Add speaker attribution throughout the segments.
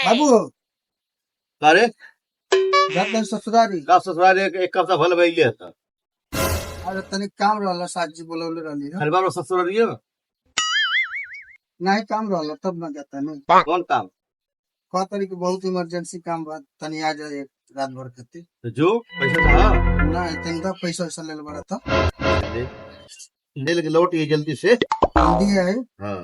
Speaker 1: बाबू
Speaker 2: अरे
Speaker 1: जात ससुरारी
Speaker 2: का ससुराल एक कप भल भइले था
Speaker 1: अरे तनी काम रहला साजी बोलौले रहली ना
Speaker 2: हर बार ससुराल ये
Speaker 1: नहीं काम रहला तब ना जाता नहीं
Speaker 2: कौन काम
Speaker 1: कह तरी के बहुत इमरजेंसी काम बा तनी आ जाए रात भर खातिर
Speaker 2: तो जो पैसा था
Speaker 1: नहीं तनी तो पैसा वैसा ले बड़ा था
Speaker 2: ले ले लेके लौट ये जल्दी से
Speaker 1: जल्दी है
Speaker 2: हाँ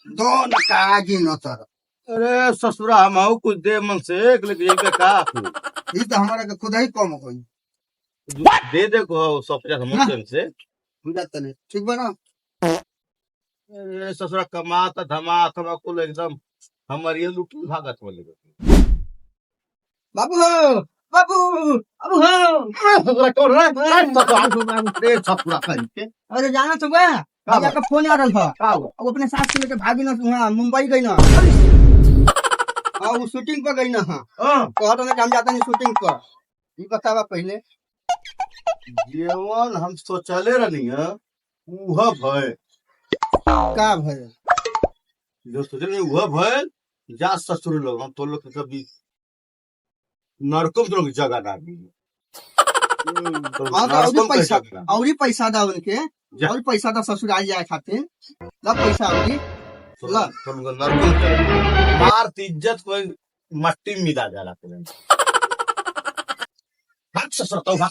Speaker 1: दो नकागी न तर
Speaker 2: अरे ससुरा हम आऊ कुछ दे मन से लेके जाइए का
Speaker 1: ई तो हमारा के खुद ही कम होई
Speaker 2: दे दे को 150 हम से
Speaker 1: बुझा तने ठीक बा ना
Speaker 2: अरे ससुरा कमाता धमा कुल एकदम हमारी ये लुटू भागत बोले
Speaker 1: बाबू बाबू बाबू
Speaker 2: ससुरा कौन रे ससुरा करके
Speaker 1: अरे जाना तो बा
Speaker 2: का
Speaker 1: भैया का फोन आ रहा था
Speaker 2: का हुआ?
Speaker 1: अब अपने सास के लेके भागी ना वहाँ मुंबई गई ना हाँ वो शूटिंग पर गई ना हाँ
Speaker 2: हाँ
Speaker 1: कहता ना कि हम जाते नहीं शूटिंग पर ये बतावा पहले
Speaker 2: जीवन हम सोचले रहनी है वह भय
Speaker 1: का भय
Speaker 2: जो सोचले वह भय जा ससुर लोग हम तो लोग के कभी नरकों में तो लोग जगह ना दी
Speaker 1: हाँ तो और ही पैसा दा उनके
Speaker 2: जा।
Speaker 1: और पैसा दा ससुराल जाए खातिर ला पैसा और ला
Speaker 2: नरकों मार इज्जत कोई मट्टी में मिला जाला भाग ससुर तो भाग